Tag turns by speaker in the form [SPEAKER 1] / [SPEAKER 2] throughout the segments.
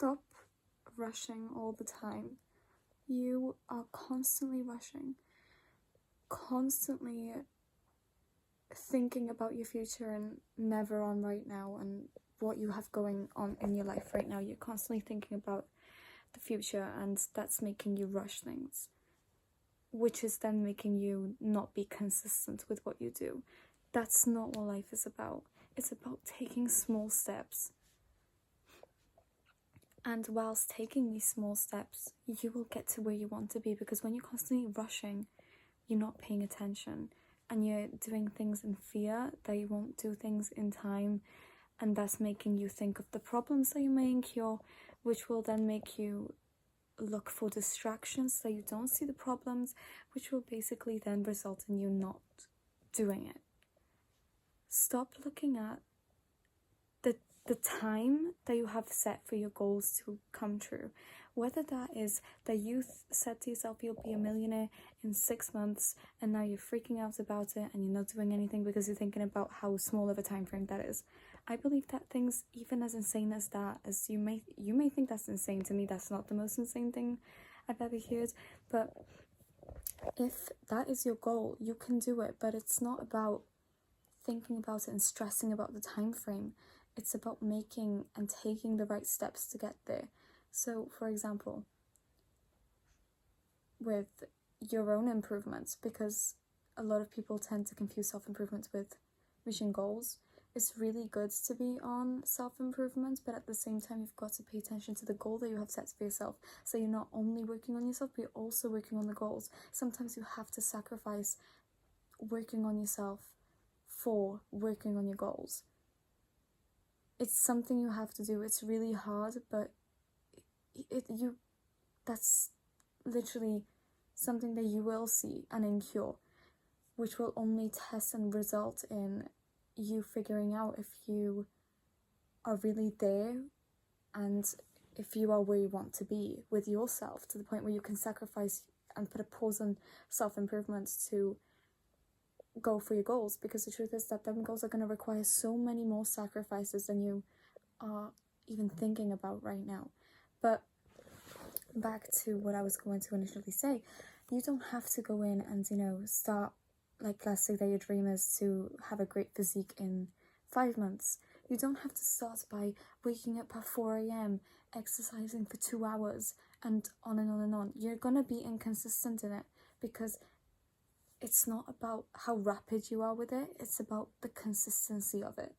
[SPEAKER 1] Stop rushing all the time. You are constantly rushing, constantly thinking about your future and never on right now and what you have going on in your life right now. You're constantly thinking about the future, and that's making you rush things, which is then making you not be consistent with what you do. That's not what life is about. It's about taking small steps. And whilst taking these small steps, you will get to where you want to be, because when you're constantly rushing, you're not paying attention and you're doing things in fear that you won't do things in time, and that's making you think of the problems that you may incur, which will then make you look for distractions so you don't see the problems, which will basically then result in you not doing it. Stop looking at the time that you have set for your goals to come true. Whether that is that you said to yourself you'll be a millionaire in 6 months, and now you're freaking out about it and you're not doing anything because you're thinking about how small of a time frame that is. I believe that things even as insane as that, as you may think that's insane. To me, that's not the most insane thing I've ever heard. But if that is your goal, you can do it. But it's not about thinking about it and stressing about the time frame. It's about making and taking the right steps to get there. So, for example, with your own improvements, because a lot of people tend to confuse self-improvement with reaching goals. It's really good to be on self-improvement, but at the same time, you've got to pay attention to the goal that you have set for yourself. So you're not only working on yourself, but you're also working on the goals. Sometimes you have to sacrifice working on yourself for working on your goals. It's something you have to do. It's really hard, but that's literally something that you will see and incur, which will only test and result in you figuring out if you are really there and if you are where you want to be with yourself, to the point where you can sacrifice and put a pause on self-improvement to go for your goals. Because the truth is that them goals are going to require so many more sacrifices than you are even thinking about right now. But back to what I was going to initially say, you don't have to go in and start, like, let's say that your dream is to have a great physique in 5 months. You don't have to start by waking up at 4 a.m, exercising for 2 hours, and on and on and on. You're gonna be inconsistent in it, because it's not about how rapid you are with it, it's about the consistency of it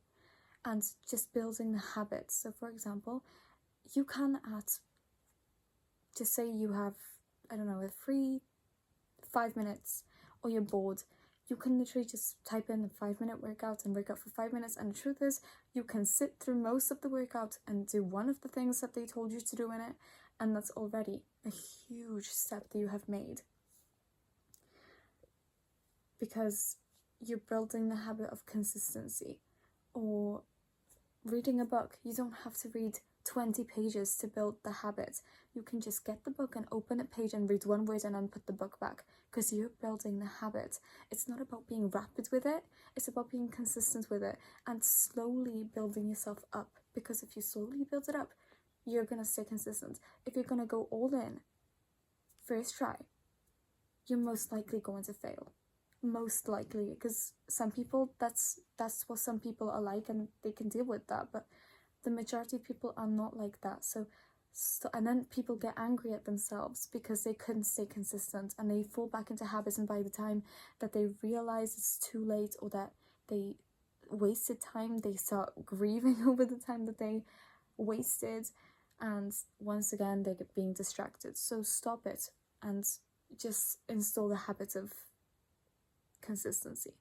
[SPEAKER 1] and just building the habits. So, for example, you can just say you have, a free 5 minutes, or you're bored, you can literally just type in a 5-minute workout and work out for 5 minutes. And the truth is, you can sit through most of the workout and do one of the things that they told you to do in it, and that's already a huge step that you have made. Because you're building the habit of consistency. Or reading a book, you don't have to read 20 pages to build the habit. You can just get the book and open a page and read one word and then put the book back, because you're building the habit. It's not about being rapid with it, it's about being consistent with it and slowly building yourself up. Because if you slowly build it up, you're going to stay consistent. If you're going to go all in first try, you're most likely going to fail. Most likely, because some people, that's what some people are like, and they can deal with that, but the majority of people are not like that. So and then people get angry at themselves because they couldn't stay consistent, and they fall back into habits, and by the time that they realize it's too late, or that they wasted time, they start grieving over the time that they wasted, and once again they get being distracted. So stop it and just install the habit of consistency.